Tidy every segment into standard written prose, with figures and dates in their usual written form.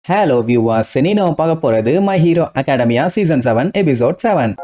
Hello viewers, இனி நம்ம பார்க்க போறது My Hero Academia Season 7 Episode 7.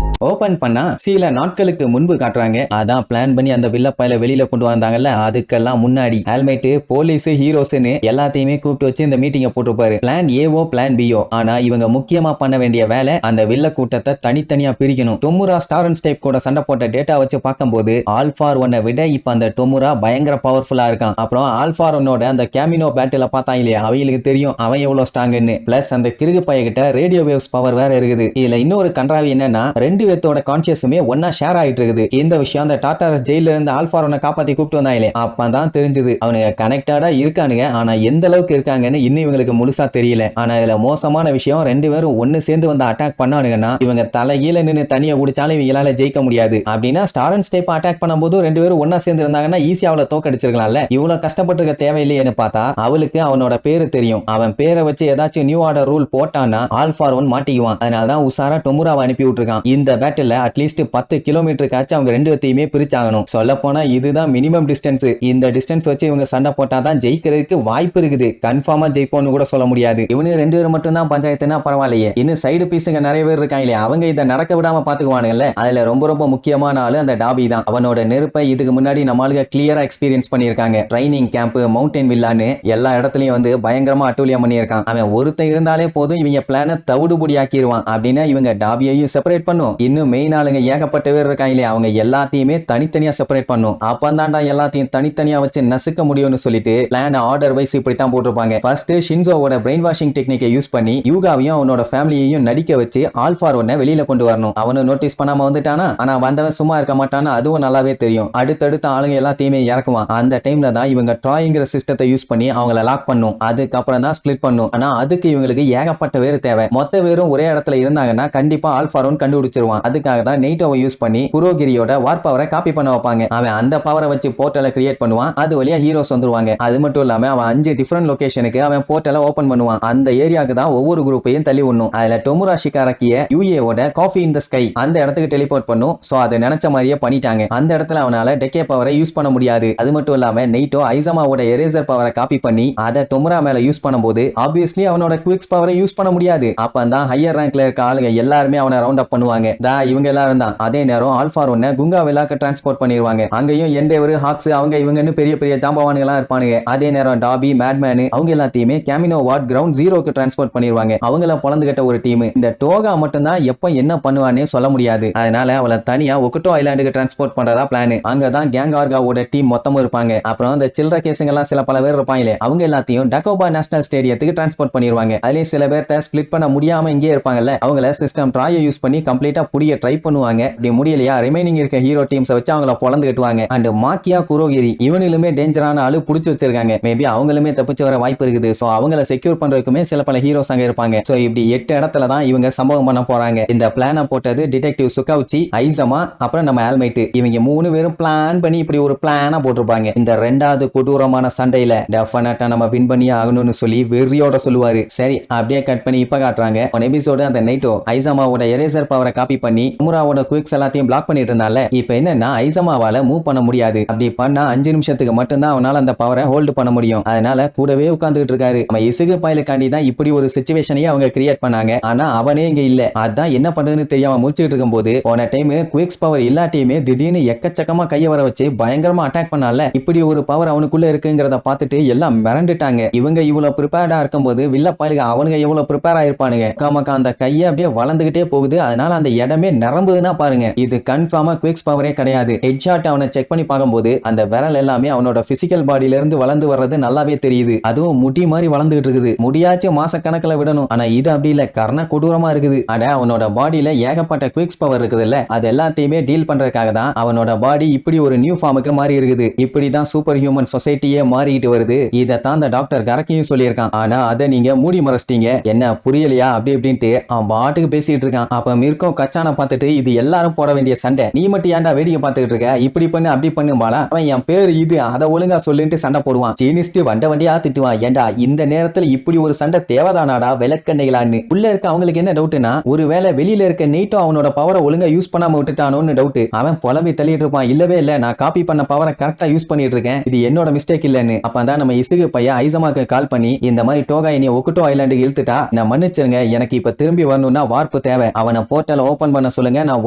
Open பண்ணா சில நாட்களுக்கு முன்பு காட்டுறாங்க. அதான் பிளான் பண்ணி அந்த வில்லப்பாயில வெளியில கொண்டு வந்தாங்கல்ல, அதுக்கெல்லாம் முன்னாடி ஹெல்மெட் போலீஸ் ஹீரோஸ்னு எல்லாத்தையுமே கூப்பிட்டு வச்சு இந்த மீட்டிங்கை போட்டுப்பாரு. பிளான் ஏவோ பிளான் பியோ. ஆனா இவங்க முக்கியமா பண்ண வேண்டிய வேலை அந்த வில்ல கூட்டத்தை தனித்தனியா பிரிக்கணும். டொமுரா ஸ்டார் அண்ட் ஸ்டேப் கூட சண்டை போட்ட டேட்டா வச்சு பார்க்கும்போது ஆல்ஃபார் ஒன்னை விட இப்ப அந்த டொமுரா பயங்கர பவர்ஃபுல்லா இருக்கான். அப்புறம் ஆல்ஃபார் ஒன்னோட அந்த கேமினோ பேட்டில பார்த்தாங்க இல்லையா, அவங்களுக்கு தெரியும் அவன் எவ்வளவு ஸ்ட்ராங்னு. பிளஸ் அந்த கிறுகு பையகிட்ட ரேடியோ வேவ்ஸ் பவர் வேற இருக்குது. இதுல இன்னொரு கன்றாவி என்னன்னா, ரெண்டு பேத்தோட கான்சியஸுமே ஒன்னா ஷேர் ஆயிட்டு இருக்குது. இந்த விஷயம் அந்த டாட்டாரஸ் ஜெயில இருந்து ஆல்ஃபாரோனை காப்பாத்தி கூப்பிட்டு வந்தாங்களே, அப்பதான் தெரிஞ்சது அவனுங்க கனெக்டடா இருக்கானுங்க. ஆனா எந்த அளவுக்கு இருக்காங்கன்னு இன்னும் இவங்களுக்கு முழுசா தெரியல. ஆனா இதுல மோசமான விஷயம், ரெண்டு பேரும் ஒன்னு சேர்ந்து வந்து அட்டாக் பண்ணானுங்கன்னா இவங்க தலைகீழ நின்று தனியா குடிச்சாலும் இவங்களால ஜெயிக்க முடியாது. அப்படின்னா ஸ்டார் அண்ட் ஸ்டேப் அட்டாக் பண்ணும்போது ரெண்டு பேரும் ஒன்னா சேர்ந்து இருந்தாங்கன்னா ஈஸியா அவளை தோக்கடிச்சிருக்கலாம்ல. இவ்வளவு கஷ்டப்பட்டு இருக்க தேவையில்லையேன்னு பார்த்தா அவளுக்கு அவனோட பேரு தெரியும். அவன் பேரை வச்சு ஏதாச்சும் நியூ ஆர்டர் ரூல் போட்டான்னா ஆல்ஃபார் ஒன் மாட்டிக்குவான். அதனாலதான் உசாரா டொமுராவை அனுப்பி விட்டுருக்கான். இந்த பேட்டில் அட்லீஸ்ட் 10 கிலோமீட்டருக்காச்சும் அவங்க ரெண்டு பேத்தையுமே பிரிச்சாகணும். சொல்ல போனா இதுதான் மினிமம் டிஸ்டன்ஸ். இந்த டிஸ்டன்ஸ் வச்சு இவங்க சண்டை போட்டாதான் ஜெயிக்கிறதுக்கு வாய்ப்பு இருக்குது. கன்ஃபார்மா ஜெயிப்போம்னு கூட சொல்ல முடியாது. இவனு ரெண்டு பேரும் மட்டும் தான் பஞ்சாயத்துனா பரவாயில்லையே, இன்னும் சைடு பீஸுங்க நிறைய பேர் இருக்காங்களே, அவங்க இதை நடக்க விடாம பாத்துக்குவானுங்கல்ல. அதுல ரொம்ப முக்கியமான ஆளு அந்த டாபி தான். அவனோட நெருப்பை இதுக்கு முன்னாடி நம்மளுக்கு கிளியரா எக்ஸ்பீரியன்ஸ் பண்ணிருக்காங்க. ட்ரைனிங் கேம்ப், மவுண்டன் வில்லான்னு எல்லா இடத்துலயும் வந்து பயங்கரமா அட்டூழியம் பண்ணியிருக்கான். அவன் ஒருத்தன் இருந்தாலே போதும் இவங்க பிளான தவிடுபடி ஆக்கிடுவான். அப்படின்னா இவங்க டாபியையும் செப்பரேட் பண்ணும். இன்னும் மெயின் ஆளுங்க ஏகப்பட்ட பேர் இருக்காங்களே, அவங்க எல்லாத்தையுமே தனித்தனியா செப்பரேட் பண்ணும். அப்பந்தாண்டா எல்லாத்தையும் தனித்தனியா வச்சு நசுக்க முடியும்னு சொல்லிட்டு பிளான் ஆர்டர் வைஸ் இப்படித்தான் போட்டிருப்பாங்க. ஃபர்ஸ்ட் ஷின்சோவோட பிரெயின் வாஷிங் டெக்னிக்கை யூஸ் பண்ணி யூகாவையும் அவனோட ஃபேமிலியையும் நடிக்க வச்சு ஆல்ஃபார் ஒன்னை வெளியில கொண்டு வரணும். அவனு நோட்டீஸ் பண்ணாம வந்துட்டானா, ஆனா வந்தவன் சும்மா இருக்க மாட்டானா, அதுவும் நல்லாவே தெரியும். அடுத்தடுத்த ஆளுங்க எல்லாத்தையுமே இறக்குவான். அந்த டைம்ல தான் இவங்க ட்ராயிங்கிற சிஸ்டத்தை யூஸ் பண்ணி அவங்கள லாக் பண்ணும். அதுக்கப்புறம் தான் ஸ்பிளிட் பண்ணும். ஆனா அதுக்கு இவங்களுக்கு ஏகப்பட்ட பேர் தேவை. மொத்த பேரும் ஒரே இடத்துல இருந்தாங்கன்னா கண்டிப்பா ஆல்ஃபார் ஒன் கண்டுபிடிச்சிருவான். அதுக்காக தான் நெய்டோவை யூஸ் பண்ணி குரோகிரியோட வார் பவரை காப்பி பண்ண வைப்பாங்க. அவன் அந்த பவரை வச்சு போர்ட்டலை கிரியேட் பண்ணுவான். அது வழியா ஹீரோஸ் வந்துருவாங்க. அது மட்டும் இல்லாம அவன் 5 டிஃபரெண்ட் லொகேஷனுக்கு அவன் போர்ட்டலை ஓபன் பண்ணுவான். அந்த ஏரியாவுக்கு தான் ஒவ்வொரு குரூப்பையும் தள்ளி விடணும். அதுல டொமுரா ஷிகாராக்கிய யூஏவோட காஃபி இன் தி ஸ்கை அந்த இடத்துக்கு டெலிபோர்ட் பண்ணும். சோ அது நினைச்ச மாதிரியே பண்ணிட்டாங்க. அந்த இடத்துல அவனால டெக்கே பவரை யூஸ் பண்ண முடியாது. அது மட்டும் இல்லாம நெய்டோ ஐசமாவோட எரேசர் பவரை காப்பி பண்ணி அதை டொமுரா மேல யூஸ் பண்ணும்போது ஆப்வியஸ்லி அவனோட குவிக்ஸ் பவரை யூஸ் பண்ண முடியாது. அப்பதான் ஹையர் ரேங்க்ல இருக்க ஆளுங்க எல்லாருமே அவனை ரவுண்ட் அப் பண்ணுவாங்க. இவங்க எல்லாரும் தான். அதே நேரம் ஆல்ஃபார் ஒன்னை குங்கா வில்லாக்கு டிரான்ஸ்போர்ட் பண்ணிடுவாங்க. அங்கேயும் எண்டேவர், ஹாக்ஸ் அவங்க இவங்கன்னு பெரிய பெரிய ஜாம்பவான்களா இருப்பானுங்க. அதே நேரம் டாபி, மேட்மேன் அவங்க எல்லாத்தையுமே கேமினோ வார்ட் கிரவுண்ட் 0க்கு டிரான்ஸ்போர்ட் பண்ணிடுவாங்க. அவங்கள பொளந்துகிட்ட ஒரு டீம். இந்த டோகா மட்டும் தான் எப்ப என்ன பண்ணுவானே சொல்ல முடியாது. அதனால அவளை தனியா ஒக்கட்டோ ஐலாண்டுக்கு டிரான்ஸ்போர்ட் பண்றதா பிளான். அங்கதான் கேங் ஆர்காவோட டீம் மொத்தமும் இருப்பாங்க. அப்புறம் இந்த சில்லற கேசுங்க எல்லாம் சில பல பேர் இருப்பாங்களே, அவங்க எல்லாத்தையும் டக்கோபா நேஷனல் ஸ்டேடியத்துக்கு டிரான்ஸ்போர்ட் பண்ணிடுவாங்க. அதுலயும் சில பேர்த்த ஸ்பிளிட் பண்ண முடியாம இங்கே இருப்பாங்கல்ல, அவங்கள சிஸ்டம் ட்ராயை யூஸ் பண்ணி கம்ப்ளீட்டா புடிய ட்ரை பண்ணுவாங்க. அப்படி முடியலையா ரிமைனிங் இருக்க ஹீரோ டீம்ஸ் வச்சு அவங்கள பொளந்து கட்டுவாங்க. அண்ட் மாக்கியா, குரோகிரி இவனிலுமே டேஞ்சரான ஆளு புடிச்சு வச்சிருக்காங்க. மேபி அவங்களுமே தப்பிச்சு வர வாய்ப்பு இருக்குது. சோ அவங்கள செக்யூர் பண்றதுக்குமே சில பல ஹீரோஸ் அங்க இருப்பாங்க. சோ இப்படி 8 இடத்துல தான் இவங்க சம்பவம் பண்ண போறாங்க. இந்த பிளான போட்டது டிடெக்டிவ் சுகாவுச்சி, ஐசமா, அப்புறம் நம்ம ஆல்மைட். இவங்க 3 பேரும் பிளான் பண்ணி இப்படி ஒரு பிளானா போட்டிருப்பாங்க. இந்த 2வது கொடூரமான சண்டையில டெஃபினட்டா நம்ம வின் பண்ணி ஆகணும்னு சொல்லி வெறியோட சொல்லுவாரு. சரி, அப்படியே கட் பண்ணி இப்ப காட்டுறாங்க. ஒரு எபிசோடு அந்த நைட்டோ ஐசமாவோட எரேசர் பவரை காப்பி பண்ணி டொமுராவோட குவிக்ஸ் எல்லாத்தையும் பிளாக் பண்ணிட்டு இருந்தால, இப்ப என்னன்னா ஐசமாவால மூவ் பண்ண முடியாது. அப்படி பண்ணா 5 நிமிஷத்துக்கு மட்டும்தான் அவனால அந்த பவரை ஹோல்டு பண்ண முடியும். அதனால கூடவே உட்கார்ந்துட்டு இருக்காரு. நம்ம இசுகு பாயிலுக்காண்டி தான் இப்படி ஒரு சிச்சுவேஷனையே அவங்க கிரியேட் பண்ணாங்க. ஆனா அவனே இங்க இல்ல. அதான் என்ன பண்றதுன்னு தெரியாம முடிச்சிட்டு இருக்கும்போது போன டைம் குவிக்ஸ் பவர் இல்லாட்டியுமே திடீர்னு எக்கச்சக்கமா கைய வர வச்சு பயங்கரமா அட்டாக் பண்ணால, இப்படி ஒரு பவர் அவனுக்குள்ள இருக்குங்கிறத பார்த்துட்டு எல்லாம் மிரண்டுட்டாங்க. இவங்க இவ்வளவு ப்ரிப்பேர்டா இருக்கும்போது வில்ல பாயிலுக்கு அவனுங்க எவ்வளவு ப்ரிப்பேர் ஆயிருப்பானுங்க. காமக்கா அந்த கையை அப்படியே வளர்ந்துகிட்டே போகுது. அதனால அந்த இடமே நிரம்புதுன்னா பாருங்க. இது கன்ஃபார்மா குவிக்ஸ் பவரே கிடையாது. ஹெட்ஷாட் அவனை செக் பண்ணி பார்க்கும்போது அந்த விரல் எல்லாமே அவனோட பிசிக்கல் பாடியில இருந்து வளர்ந்து வர்றது நல்லாவே தெரியுது. அதுவும் முடி மாதிரி வளர்ந்துகிட்டு இருக்குது. முடியாச்சும் மாச கணக்குல விடணும். ஆனா இது அப்படி இல்ல, கர்ண கொடூரமா இருக்குது. அட அவனோட பாடியில ஏகப்பட்ட குவிக்ஸ் பவர் இருக்குது இல்ல, அது எல்லாத்தையுமே டீல் பண்றதுக்காக தான் அவனோட பாடி இப்படி ஒரு நியூ ஃபார்முக்கு மாறி இருக்குது. இப்படிதான் சூப்பர் ஹியூமன் சொசைட்டியே மாறிட்டு வருது. இதைத்தான் அந்த டாக்டர் கரக்கியும் சொல்லியிருக்கான். ஆனா அதை நீங்க மூடி மறைச்சிட்டீங்க. என்ன புரியலையா அப்படி இப்படின்ட்டு அவன் பாட்டுக்கு பேசிட்டு இருக்கான். அப்ப மிர்கோ கச்சான பிளான பார்த்துட்டு இது எல்லாரும் போட வேண்டிய சண்டை, நீ மட்டும் ஏன்டா வேடிக்கை பார்த்துக்கிட்டு இருக்க, இப்படி பண்ணு அப்படி பண்ணுமாலா, அவன் என் பேர் இது அதை ஒழுங்கா சொல்லிட்டு சண்டை போடுவான். ஜீனிஸ்ட் வண்டியா திட்டுவான், ஏண்டா இந்த நேரத்துல இப்படி ஒரு சண்டை தேவைதானாடா விளக்கண்ணைகளான்னு. உள்ள இருக்க அவங்களுக்கு என்ன டவுட்னா, ஒருவேளை வெளியில இருக்க நீட்டோ அவனோட பவரை ஒழுங்கா யூஸ் பண்ணாம விட்டுட்டானோன்னு டவுட். அவன் புலம்பி தள்ளிட்டு இருப்பான், இல்லவே இல்ல நான் காப்பி பண்ண பவரை கரெக்டா யூஸ் பண்ணிட்டு இருக்கேன், இது என்னோட மிஸ்டேக் இல்லன்னு. அப்பதான் நம்ம இசுகு பையன் ஐசமாக்கு கால் பண்ணி, இந்த மாதிரி டோகா இனி ஒக்குட்டோ ஐலாண்டுக்கு இழுத்துட்டா நான் மன்னிச்சிருங்க, எனக்கு இப்ப திரும்பி வரணும்னா வார்ப்பு தேவை, அவனை போர்ட்டல் ஓபன் பண்ண சொல்லுங்க, நான்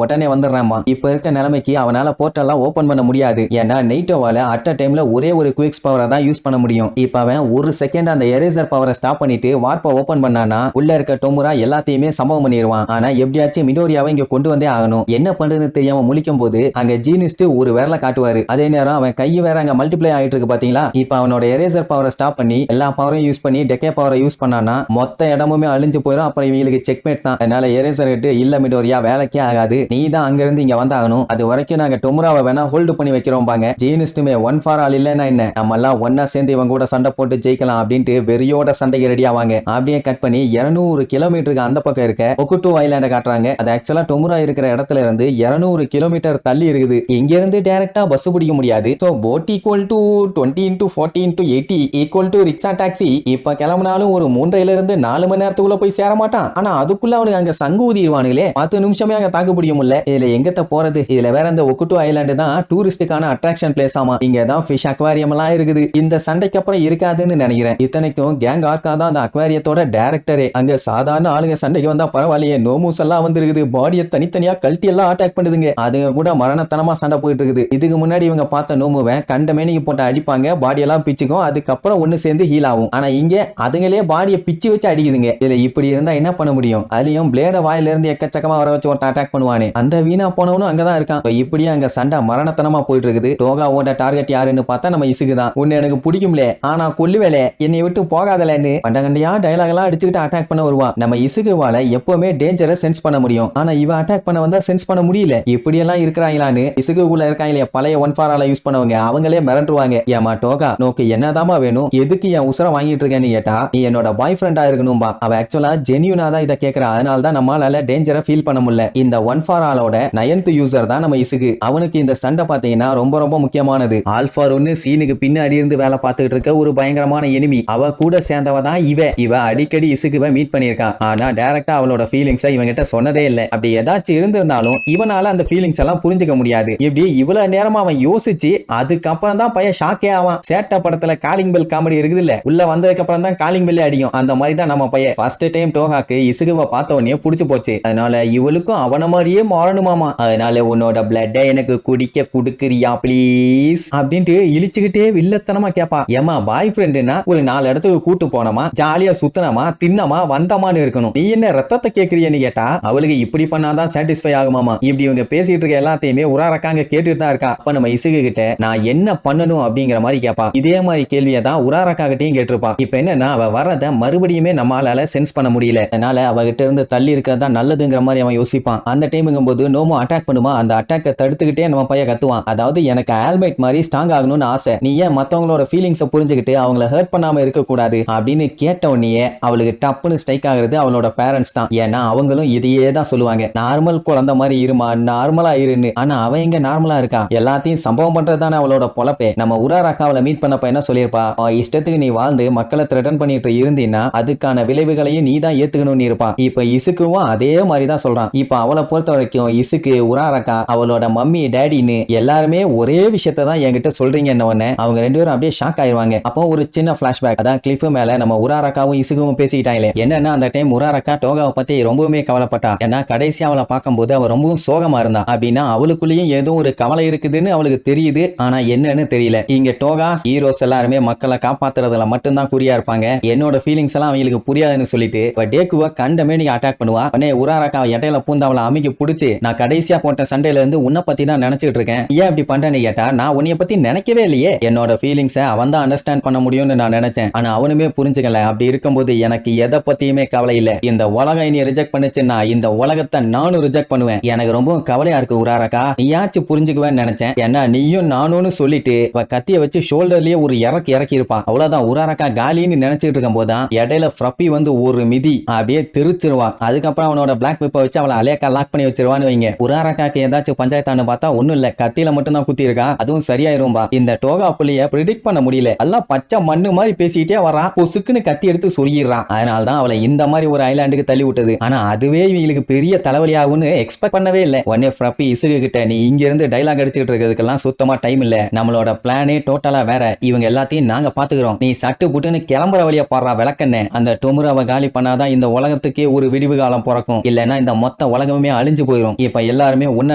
உடனே வந்துடுறேன்மா. இப்ப இருக்க நிலைமைக்கு அவனால போர்ட்டல்லாம் ஓபன் பண்ண முடியாது, ஏன்னா நெய்ட்டோவால அட் அ டைம்ல ஒரே ஒரு குவிக்ஸ் பவரை தான் யூஸ் பண்ண முடியும். இப்ப அவன் ஒரு செகண்ட் அந்த எரேசர் பவரை ஸ்டாப் பண்ணிட்டு வார்ப்பை ஓபன் பண்ணானா உள்ள இருக்க டோமுரா எல்லாத்தையுமே சம்பவம் பண்ணிடுவான். ஆனா எப்படியாச்சும் மிடோரியாவை இங்க கொண்டு வந்தே ஆகணும். என்ன பண்றதுன்னு தெரியாம முழிக்கும் போது அங்க ஜீனிஸ்ட் ஒரு விரல காட்டுவாரு. அதே நேரம் அவன் கை வேற அங்க மல்டிப்ளை ஆயிட்டு இருக்கு பாத்தீங்களா. இப்ப அவனோட எரேசர் பவரை ஸ்டாப் பண்ணி எல்லா பவரையும் யூஸ் பண்ணி டெக்கே பவரை யூஸ் பண்ணானா மொத்த இடமுமே அழிஞ்சு போயிடும். அப்புறம் இவங்களுக்கு செக்மேட் தான். அதனால எரேசர் கிட்ட இல்ல மிடோரியா வேலைக்கே ஆகாது, நீ தான் அங்க இருந்து இங்க வந்தாகணும், அது வரைக்கும் நாங்க டொமுராவை வேணா ஹோல்டு பண்ணி வைக்கிறோம் பாங்க. ஜீனிஸ்டுமே ஒன் ஃபார் ஆல் இல்லன்னா என்ன, நம்ம எல்லாம் ஒன்னா சேர்ந்து இவங்க கூட சண்டை போட்டு ஜெயிக்கலாம் அப்படின்ட்டு வெறியோட சண்டைக்கு ரெடி ஆவாங்க. அப்படியே கட் பண்ணி 200 கிலோமீட்டருக்கு அந்த பக்கம் இருக்க ஒக்குட்டோ ஐலாண்ட காட்டுறாங்க. அது ஆக்சுவலா டொமுரா இருக்கிற இடத்துல இருந்து 200 கிலோமீட்டர் தள்ளி இருக்குது. இங்க இருந்து டைரக்டா பஸ் பிடிக்க முடியாது. So boat equal to 20 into 40 into 80 equal to rickshaw taxi. இப்ப கிளம்பினாலும் ஒரு 3.5 இருந்து 4 மணி நேரத்துக்குள்ள போய் சேர மாட்டான். ஆனா அதுக்குள்ள அவனுக்கு அங்க சங்கு ஊதிடுவானுங்களே, 10 நிமிஷமே அங்க தாக்கு பிடிக்க முடியல. இதுல எங்கத்த போறது. இதுல வேற இந்த ஒக்குட்டோ ஐலாண்டு தான் டூரிஸ்டுக்கான அட்ராக்ஷன் பிளேஸ் ஆமா. இங்க தான் ஃபிஷ் அக்வாரியம் எல்லாம் இருக்குது. இந்த சண்டைக்கு அப்புறம் இருக்காதுன்னு நினைக்கிறேன். இத்தனைக்கும் கேங் ஆர்கா தான் அந்த அக்வாரியத்தோட டைரக்டரே. அங்க சாதாரண ஆளுங்க சண்டைக்கு வந்தா பரவாயில்லையே, நோமூஸ் எல்லாம் வந்துருக்குது, பாடியை தனித்தனியா கழட்டி எல்லாம் அட்டாக் பண்ணுதுங்க. அதுங்க கூட மரணத்தனமா சண்டை போயிட்டு இருக்குது. இதுக்கு முன்னாடி இவங்க பார்த்த நோமுவை கண்டமேனிக்கு போட்டு அடிப்பாங்க, பாடி எல்லாம் பிச்சுக்கும், அதுக்கப்புறம் ஒண்ணு சேர்ந்து ஹீல் ஆகும். ஆனா இங்க அதுங்களே பாடியை பிச்சு வச்சு அடிக்குதுங்க. இதுல இப்படி இருந்தா என்ன பண்ண முடியும். அதுலயும் பிளேட வாயில இருந்து எக்கச்சக்கமா வர வச்சு ஒருத்தன் அட்டாக் பண்ணுவானே, அந்த வீணா போனவனும் அங்கதான் இருக்கான். இப்படியே அங்க சண்டை மரணத்தனமா போயிட்டு இருக்குது. டோகாவோட டார்கெட் யாருன்னு பார்த்தா நம்ம இசுகு தான். உன்னை எனக்கு பிடிக்கும்ல, ஆனா கொல்லுவேலே, என்னை விட்டு போகாதலன்னு பண்டகண்டியா டயலாக் எல்லாம் அடிச்சுக்கிட்டு அட்டாக் பண்ண வருவான். நம்ம இசுகுவால எப்பவுமே டேஞ்சரை சென்ஸ் பண்ண முடியும், ஆனா இவ அட்டாக் பண்ண வந்தா சென்ஸ் பண்ண முடியல. இப்படி எல்லாம் இருக்கிறாங்களான்னு இசுகுக்குள்ள இருக்காங்களே பழைய ஒன் ஃபார் ஆல யூஸ் பண்ணவங்க, அவங்களே மிரண்டுருவாங்க. ஏமா டோகா, நோக்கு என்னதாமா வேணும், எதுக்கு என் உசுர வாங்கிட்டு இருக்கேன்னு கேட்டா, நீ என்னோட பாய் ஃப்ரெண்டா இருக்கணும்பா. அவ ஆக்சுவலா ஜென்யூனா தான் இதை கேட்கறா, அதனால தான் நம்மளால டேஞ்சரை ஃபீல் பண்ண முடியல. இந்த ஒன் ஃபார் ஆலோட 9th யூசர் தான் நம்ம இசுகு. அவனுக்கு இந்த சண்டை பாத்தீங்கன்னா ரொம்ப ரொம்ப முக்கியமானது. ஆல்ஃபார் ஒன்னு சீனுக்கு பின்னாடி இருந்து வேலை பார்த்துட்டு இருக்க ஒரு பயங்கரமான எனிமி. அவ கூட சேர்ந்தவ தான் இவ அடிக்கடி இசுகுவை மீட் பண்ணிருக்கான். ஆனா டைரக்டா அவளோட ஃபீலிங்ஸை இவங்கிட்ட சொன்னதே இல்ல. அப்படி ஏதாச்சும் இருந்திருந்தாலும் இவனால அந்த ஃபீலிங்ஸ் எல்லாம் புரிஞ்சுக்க முடியாது. இப்படி இவ்வளவு நேரமா அவன் யோசிச்சு அதுக்கப்புறம் தான் பையன் ஷாக்கே ஆவான். சேட்ட படத்துல காலிங் பெல் காமெடி இருக்குது இல்ல, உள்ள வந்ததுக்கு அப்புறம் தான் காலிங் பெல் அடிக்கும். அந்த மாதிரி தான் நம்ம பையன் ஃபர்ஸ்ட் டைம் டோகாக்கு இசுகுவை பார்த்த உடனே புடிச்சு போச்சு. அதனால இவளுக்கும் அவன மாதிரியே மாறணுமாமா. அதனால உன்னோட பிளட் எனக்கு குடிக்க குடுக்குறியா ப்ளீஸ் அப்படின்ட்டு இழிச்சுக்கிட்டே வில்லத்தனமா கேப்பா. ஏமா பாய் ஃப்ரெண்டுனா ஒரு 4 இடத்துக்கு கூட்டு போனமா, ஜாலியா சுத்தனமா, தின்னமா, வந்தமான்னு இருக்கணும், நீ என்ன ரத்தத்தை கேக்குறியன்னு கேட்டா அவளுக்கு இப்படி பண்ணாதான் சாட்டிஸ்ஃபை ஆகுமாமா. இப்படி இவங்க பேசிட்டு இருக்க எல்லாத்தையுமே உராரக்காங்க கேட்டுட்டு தான் இருக்கா. அப்ப நம்ம இசுகு கிட்ட நான் என்ன பண்ணணும் அப்படிங்கிற மாதிரி கேப்பா. இதே மாதிரி கேள்வியை தான் உராரக்கா கிட்டையும் கேட்டிருப்பா. இப்ப என்னன்னா அவ வரத மறுபடியுமே நம்மளால சென்ஸ் பண்ண முடியல. அதனால அவகிட்ட இருந்து தள்ளி இருக்கதான் நல்லதுங்கிற மாதிரி அவன் யோசிப்பான். அந்த டைமுங்கும் போது நோமோ அட்டாக் பண்ணுமா, அந்த அட்டாக்கை தடுத்துக்கிட்டே நம்ம பையன் கத்துவான். அதாவது எனக்கு ஆல்மைட் மாதிரி ஸ்ட்ராங் ஆகணும்னு ஆசை, நீ ஏன் மத்தவங்களோட ஃபீலிங்ஸை புரிஞ்சுக்கிட்டு அவங்கள ஹர்ட் பண்ணாம இருக்க கூடாது அப்படின்னு கேட்ட உடனே அவளுக்கு டப்புன்னு ஸ்ட்ரைக் ஆகுறது அவளோட பேரண்ட்ஸ் தான். ஏன்னா அவங்களும் இதையே தான் சொல்லுவாங்க, நார்மல் குழந்தை மாதிரி இருமா, நார்மலா இருன்னு. ஆனா அவ எங்க நார்மலா இருக்கா, எல்லாத்தையும் சம்பவம் பண்றதுதானே அவளோட பொழப்பே. நம்ம உராராக்கா அவளை மீட் பண்ணப்ப என்ன சொல்லியிருப்பா, இஷ்டத்துக்கு நீ வாழ்ந்து மக்களை த்ரெட்டன் பண்ணிட்டு இருந்தீன்னா அதுக்கான விளைவுகளையும் நீ தான் ஏத்துக்கணும்னு இருப்பா. இப்ப இசுக்குவும் அதே மாதிரி தான் சொல்றான். இப்ப அவளை பொறுத்த வரைக்கும் இசுக்கு, உராராக்கா, அவளோட மம்மி, டேடின்னு எல்லாருமே ஒரே விஷயத்தை தான் என்கிட்ட சொல்றீங்கன்னு உடனே அவங்க 2 பேரும் அப்படியே ஷாக் ஆயிருவாங்க. அப்போ ஒரு சின்ன பிளாஷ்பேக், அதான் கிளிஃப் மேல நம்ம உராராக்காவும் இசுகுவும் பேசிக்கிட்டாங்களே. என்னன்னா அந்த டைம் உராராக்கா டோகாவை பத்தி ரொம்பவுமே கவலைப்பட்டா. ஏன்னா கடைசி அவளை பார்க்கும்போது அவ ரொம்பவும் சோகமா இருந்தா. அப்படின்னா அவளுக்குள்ளேயும் ஏதோ ஒரு கவலை இருக்குதுன்னு அவளுக்கு தெரியுது, ஆனா என்னன்னு தெரியல. இங்க டோகா ஹீரோஸ் எல்லாருமே மக்களை காப்பாத்துறதுல மட்டும்தான் குறியா இருப்பாங்க, என்னோட ஃபீலிங்ஸ் எல்லாம் அவங்களுக்கு புரியாதுன்னு சொல்லிட்டு டேக்குவ கண்டமே நீங்க அட்டாக் பண்ணுவா. உடனே உராராக்கா இடையில பூந்து அவளை அமைக்க பிடிச்சு, நான் கடைசியா போட்ட சண்டையில இருந்து உன்னை பத்தி தான் நினைச்சிட்டு இருக்கேன், ஏன் இப்படி பண்றேன்னு கேட்டா, நான் உன்னைய பத்தி நினைக்கவே இல்லையே, என்னோட ஃபீலிங்ஸை அவன் தான் அண்டர்ஸ்டாண்ட் பண்ண முடியும்னு நான் நினைச்சேன், ஆனா அவனுமே புரிஞ்சுக்கல. அப்படி இருக்கும்போது எனக்கு எதை பத்தியுமே கவலை இல்ல, இந்த உலகம் நீ ரிஜெக்ட் பண்ணுச்சுன்னா இந்த உலகத்தை நானும் ரிஜெக்ட் பண்ணுவேன், எனக்கு ரொம்ப கவலையா இருக்கு உராராக்கா, நீயாச்சும் புரிஞ்சுக்குவேன்னு நினைச்சேன். ஏன்னா நீயும் நானும்னு சொல்லிட்டு கத்திய வச்சு ஷோல்டர்லயே ஒரு இறக்கி இருப்பான். அவ்வளவுதான், உராராக்கா காலின்னு நினைச்சிட்டு இருக்கும் போதுதான் இடையில ஃப்ரப்பி வந்து ஒரு மிதி அப்படியே திருச்சிருவான். அதுக்கப்புறம் அவனோட பிளாக் பெப்பர் வச்சு அவளை அலேக்கா லாக் பண்ணி வச்சிருவான்னு வைங்க. உராரக்காக்கு ஏதாச்சும் பஞ்சாயத்தான்னு பார்த்தா ஒண்ணும் இல்ல, கத்தியில மட்டும் தான் குத்தி இருக்கா, அதுவும் சரியாயிரும்பா. இந்த டோகா புள்ளிய பிரிடிக்ட் பண்ண முடியல, எல்லாம் பச்சை மண்ணு மாதிரி பேசிக்கிட்டே வரான், பொசுக்குன்னு கத்தி எடுத்து சொருகிடுறான். அதனால தான் அவளை இந்த மாதிரி ஒரு ஐலாண்டுக்கு தள்ளி விட்டது. ஆனா அதுவே இவங்களுக்கு பெரிய தலைவலி ஆகும்னு எக்ஸ்பெக்ட் பண்ணவே இல்லை. உடனே ஃப்ரப்பி இசுகு கிட்ட, நீ இங்க இருந்து டைலாக் அடிச்சுட்டு இருக்கிறதுக்கெல்லாம் சுத்தமா டைம் இல்ல, நம்மளோட பிளானே டோட்டலா வேற, இவங்க எல்லாத்தையும் நாங்க பாத்துக்கிறோம், நீ சட்டு புட்டுன்னு கிளம்புற வழியா பாடுறா விளக்கண்ணே. அந்த டொமுராவை காலி பண்ணாதான் இந்த உலகத்துக்கே ஒரு விடிவு காலம் பிறக்கும், இல்லைன்னா இந்த மொத்த உலகமே அழிஞ்சு போயிடும். இப்ப எல்லாருமே உன்னை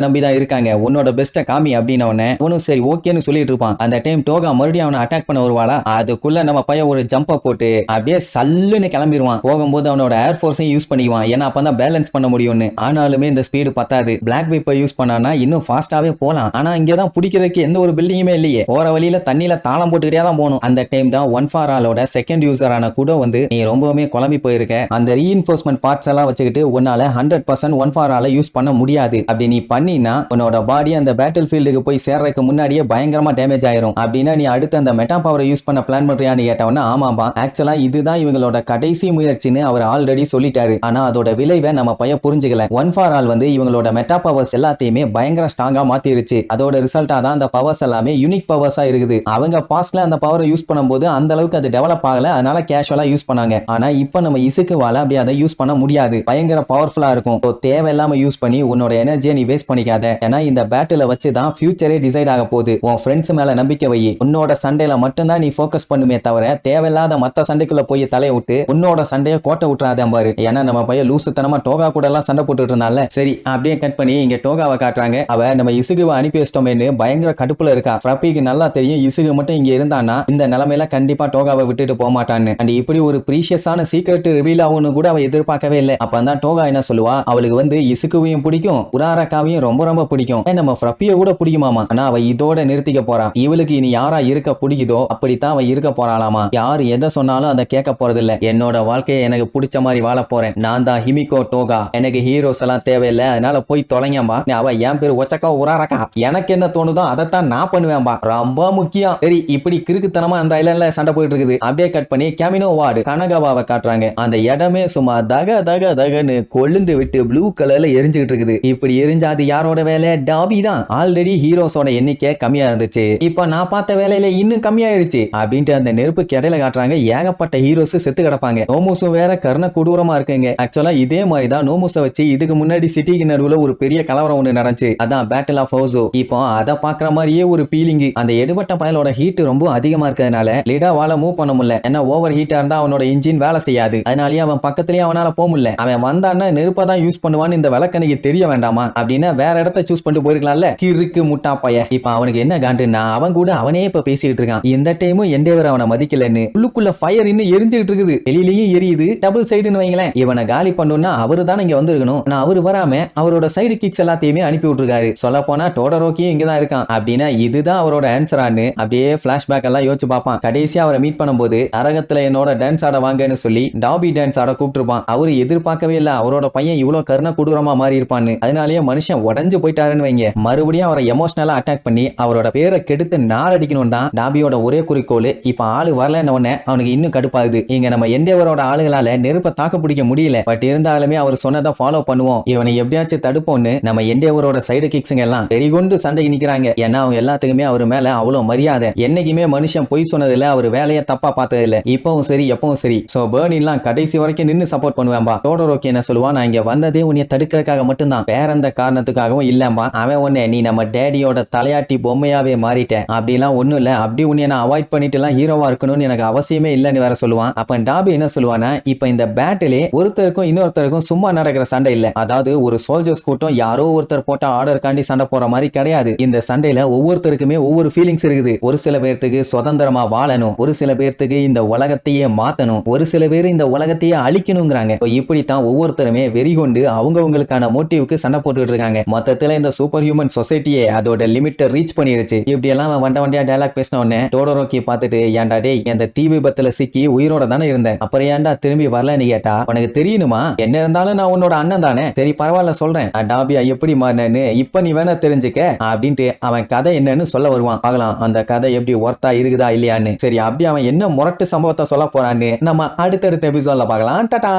நம்பிதான் இருக்காங்க, உன்னோட பெஸ்ட காமி அப்படின்னவனே அவனும் சரி ஓகேன்னு சொல்லிட்டு இருப்பான். அந்த டைம் டோகா மறுபடியும் அவனை அட்டாக் பண்ண வருவாளா, அதுக்குள்ள நம்ம பையன் ஒரு ஜம்ப போட்டு அப்படியே சல்லுன்னு கிளம்பிடுவான். போகும்போது அவனோட ஏர்ஃபோர்ஸையும் யூஸ் பண்ணிக்குவான், ஏன்னா அப்பதான் பேலன்ஸ் பண்ண முடியும்னு. ஆனாலுமே இந்த ஸ்பீடு பத்தாது, பிளாக் வைப்பை யூஸ் பண்ணானா இன்னும் ஃபாஸ்டாவே போலாம். ஆனா இங்கதான் பிடிக்கிறதுக்கு எந்த ஒரு பில்டிங்குமே இல்லையே, போற வழியில தண்ணியில தாளம் போட்டுக்கிட்டே தான் போகணும். அந்த டைம் தான் ஒன் ஃபார் ஆலோட செகண்ட் யூசரான குடோ வந்து, நீ ரொம்பவுமே குழம்பி போயிருக்க, அந்த ரீஇன்ஃபோர்ஸ்மெண்ட் பார்ட்ஸ் எல்லாம் வச்சுக்கிட்டு உன்னால 100% ஒன் ஃபார் ஆல யூஸ் பண்ண முடியாது, அப்படி நீ பண்ணினா உன்னோட பாடி அந்த பேட்டில் ஃபீல்டுக்கு போய் சேர்றதுக்கு முன்னாடியே பயங்கரமா டேமேஜ் ஆயிரும். அப்படின்னா நீ அடுத்து அந்த மெட்டா பவரை யூஸ் பண்ண பிளான் பண்றியான்னு கேட்டவனா, ஆமாம்பா, ஆக்சுவலா இதுதான் இவங்களோட கடைசி முயற்சின்னு அவர் ஆல்ரெடி சொல்லிட்டாரு. ஆனா அதோட விளைவை நம்ம பையன் புரிஞ்சுக்கல. ஒன் ஃபார் ஆல் வந்து இவங்களோட மெட்டா பவர்ஸ் எல்லாத்தையுமே பயங்கர ஸ்ட்ராங்கா மாத்திருச்சு. அதோட ரிசல்ட்டா தான் அந்த பவர்ஸ் எல்லாமே யூனிக் பவர்ஸா இருக்குது. அவங்க பாஸ்ட்ல அந்த பவரை யூஸ் பண்ணும்போது அந்த அளவுக்கு அது டெவலப் ஆகல, அதனால கேஷுவலா யூஸ் பண்ணாங்க. ஆனா இப்போ நம்ம இசுக்குவால அப்படி அதை யூஸ் பண்ண முடியாது, பயங்கர பவர்ஃபுல்லா இருக்கும். தேவையில்லாம யூஸ் பண்ணி உன்னோட எனர்ஜியை நீ வேஸ்ட் பண்ணிக்காத, ஏன்னா இந்த பேட்டில வச்சு தான் ஃபியூச்சரே டிசைட் ஆக போகுது. உன் ஃப்ரெண்ட்ஸ் மேல நம்பிக்கை வை, உன்னோட சண்டையில மட்டும்தான் நீ ஃபோக்கஸ் பண்ணுமே தவிர தேவையில்லாத மத்த சண்டைக்குள்ள போய் தலைய விட்டு உன்னோட சண்டையை கோட்டை விட்டுறாதே பாரு. ஏன்னா நம்ம பையன் லூசுத்தனமா டோகா கூட எல்லாம் சண்டை போட்டுட்டு இருந்தால. சரி அப்படியே கட் பண்ணி இங்க டோகாவை காட்டுறாங்க. அவ நம்ம இசுகுவை அனுப்பி வச்சிட்டோமேன்னு பயங்கர கடுப்புல இருக்கா. ஃப்ரப்பிக்கு நல்லா தெரியும் இசுகு மட்டும் இங்க இருந்தானா இந்த நிலைமையில கண்டிப்பா டோகாவை விட்டுட்டு போக மாட்டான்னு. அண்ட் இப்படி ஒரு ப்ரீஷியஸான சீக்ரெட் ரிவீல் ஆகும்னு கூட அவ எதிர்பார்க்கவே இல்லை. அப்பதான் டோகா என்ன சொல்லுவா, அவளுக்கு வந்து இசுகுவையும் பிடிக்கும், உராரக்காவையும் ரொம்ப ரொம்ப பிடிக்கும், நம்ம ஃப்ரப்பிய கூட பிடிக்குமாமா. ஆனா அவ இதோட நிறுத்திக்க போறா. இவளுக்கு இனி யாரா இருக்க பிடிக்குதோ அப்படித்தான் அவ இருக்க போறாளாமா. யாரு எதை சொன்னாலும் அதை கேட்க போறது இல்ல. என்னோட வாழ்க்கையை எனக்கு பிடிச்ச மாதிரி வாழ போறேன், நான் தான் ஹிமிகோ டோகா, எனக்கு ஹீரோஸ் எல்லாம் தேவையில்லை, அதனால போய் தொலைங்கம்பா. அவ என் பேர் ஒச்சக்கா உராரக்கா, எனக்கு என்ன தோணுதோ அதைத்தான் நான் பண்ணுவேன்பா, ரொம்ப முக்கியம். சரி இப்படி கிறுக்குத்தனமா அந்த ஐலண்ட்ல சண்டை போயிட்டு இருக்குது. அப்படியே கட் பண்ணி கேமினோ வார்டு கனகாவாவை காட்டுறாங்க. அந்த இடமே சும்மா தக தக தகன்னு கொழுந்து விட்டு ப்ளூ கலர்ல எரிஞ்சுக்கிட்டு இருக்குது. இப்படி எரிஞ்சா அது யாரோட வேலை, டாபி தான். ஆல்ரெடி ஹீரோஸோட எண்ணிக்கை கம்மியா இருந்துச்சு, இப்போ நான் பார்த்த வேலையில இன்னும் கம்மியாயிருச்சு அப்படின்ட்டு அந்த நெருப்பு கடையில காட்டுறாங்க. ஏகப்பட்ட ஹீரோஸ் செத்து கிடப்பாங்க. நோமுசும் வேற கர்ண கொடூரமா இருக்குங்க. ஆக்சுவலா இதே மாதிரி தான் நோமுசை வச்சு இதுக்கு முன்னாடி சிட்டிக்கு நடுவுல ஒரு பெரிய கலவரம் ஒன்று நடந்துச்சு, அதான் பேட்டில் ஆஃப் ஹவுசோ. இப்போ அதை பாக்குற மாதிரியே ஒரு ஃபீலிங். அந்த எடுபட்ட பயலோட ஹீட் ரொம்ப அதிகமா இருக்கிறதுனால லிடாவால மூவ் பண்ண முடியல, ஏன்னா ஓவர் ஹீட்டா இருந்தா அவனோட இன்ஜின் வேலை செய்யாது. அதனாலயே அவன் பக்கத்துலயே அவனால போக முடியல. அவன் வந்தான்னா நெருப்பா தான் யூஸ் பண்ணுவான்னு இந்த விளக்கணைக்கு தெரிய வேண்டாமா அப்படின்னா வேற இடத்த சூஸ் பண்ணிட்டு போயிருக்கலாம்ல, கிறுக்கு முட்டா பைய. இப்ப அவனுக்கு என்ன காண்டுன்னா அவன் கூட அவனே இப்ப பேசிட்டு இருக்கான். இந்த டைமும் எண்டேவர் அவனை மதிக்கலன்னு உள்ளுக்குள்ள ஃபயர் இன்னும் எரிஞ்சுட்டு இருக்குது, வெளியிலயும் எரியுது, டபுள் சைடுன்னு வைங்களேன். இவனை காலி பண்ணுன்னா அவரு தான் இங்க வந்திருக்கணும், ஆனா அவரு வராம அவரோட சைடு கிக்ஸ் எல்லாத்தையுமே அனுப்பி விட்டுருக்காரு. சொல்ல போனா டோடரோக்கியும் இங்கதான் இருக்கான் அப்படின்னா இதுதான் அவரோட ஆன்சரான்னு அப்படியே பிளாஷ்பேக் எல்லாம் யோசிச்சு பார்ப்பான். கடைசியா அவரை மீட் பண்ணும்போது நரகத்துல என்னோட டான்ஸ் ஆட வாங்கன்னு சொல்லி டாபி டான்ஸ் ஆட கூப்பிட்டுருப்பான். அவரு எதிர்பார்க்கவே இல்ல அவரோட பையன் இவ்வளவு கருண கொடூரமா மாறி இருப்பான்னு. அதனாலேயே மனுஷன் உடஞ்சு போயிட்டாருன்னு வைங்க. மறுபடியும் அவரை எமோஷனலா அட்டாக் பண்ணி அவரோட பேரை கெடுத்து நாரடிக்கணும் தான் டாபியோட ஒரே குறிக்கோள். இப்ப ஆளு வரலன்னு உடனே அவனுக்கு இன்னும் கடுப்பாகுது. இங்க நம்ம எண்டேவரோட ஆளுகளால நெருப்ப தாக்க பிடிக்க முடியல, பட் இருந்தாலுமே அவர் சொன்னதை ஃபாலோ பண்ணுவோம், இவனை எப்படியாச்சும் தடுப்போம்னு நம்ம எண்டேவரோட சைடு கிக்ஸுங்க எல்லாம் பெரிகொண்டு சண்டைக்கு நிக்கிறாங்க. ஏன்னா அவங்க எல்லாத்துக்குமே அவர் மேல அவ்வளவு மரியாதை. என்னைக்குமே மனுஷன் பொய் சொன்னதில்ல, அவர் வேலையை தப்பா பார்த்தது இல்ல, இப்பவும் சரி எப்பவும் சரி. சோ பர்னிலாம் கடைசி வரைக்கும் நின்னு சப்போர்ட் பண்ணுவேன்பா. டோடரோக்கி என்ன சொல்லுவான், நான் இங்க வந்ததே உன்னை தடுக்கிறதுக்காக மட்டும்தான், வேற எந்த காரணத்துக்காகவும் இல்லம்பா. அவன் உன்னை நீ நம்ம டேடியோட தலையாட்டி பொம்மையாவே மாறிட்ட, அப்படிலாம் ஒண்ணும் இல்ல, அப்படி உன்னை நான் அவாய்ட் பண்ணிட்டு எல்லாம் ஹீரோவா இருக்கணும்னு எனக்கு அவசியமே இல்லன்னு வேற சொல்லுவான். அப்ப டாபி என்ன சொல்லுவானா, இப்ப இந்த பேட்டிலே ஒருத்தருக்கும் இன்னொருத்தருக்கும் சும்மா நடக்கிற சண்டை இல்ல, அதாவது ஒரு சோல்ஜர்ஸ் கூட்டம் யாரோ ஒருத்தர் போட்ட ஆர்டர் காண்டி சண்டை போற மாதிரி கிடையாது. இந்த சண்டையில ஒவ்வொருத்தருக்குமே ஒவ்வொரு ஃபீலிங்ஸ் இருக்குது. ஒரு சில பேர்த்துக்கு சுதந்திரமா வாழணும், ஒரு சில பேர்த்துக்கு இந்த உலகத்தையே மாத்தணும், ஒரு சில பேர் இந்த உலகத்தையே அழிக்கணுங்கிறாங்க. இப்படித்தான் ஒவ்வொருத்தருமே வெறி கொண்டு அவங்களுக்கான மோட்டிவ்க்கு சண்டை போட்டுட்டு இருக்காங்க. மொத்தத்துல இந்த சூப்பர் ஹியூமன் சொசைட்டியே அதோட லிமிட்டை ரீச் பண்ணிருச்சு. இப்படி எல்லாம் வண்ட வண்டியா டயலாக் பேசின உடனே டோடரோக்கி பார்த்துட்டு, ஏன்டா டேய் அந்த தீ விபத்துல சிக்கி உயிரோட தானே இருந்தேன், அப்புறம் ஏன்டா திரும்பி வரலன்னு கேட்டா, உனக்கு தெரியணுமா, என்ன இருந்தாலும் நான் உன்னோட அண்ணன் தானே, சரி பரவாயில்ல சொல்றேன், டாபியா எப்படி மாறினேன்னு இப்ப நீ வேணா தெரிஞ்சுக்க அப்படின்ட்டு அவன் கதை என்னன்னு சொல்ல வருவான். பார்க்கலாம் அந்த கதை எப்படி ஒர்த்தா இருக்குதா இல்லையான்னு. சரி அப்படி அவன் என்ன முரட்டு சம்பவத்தை சொல்ல போறான்னு நம்ம அடுத்தடுத்த எபிசோட்ல பார்க்கலாம். டாடா.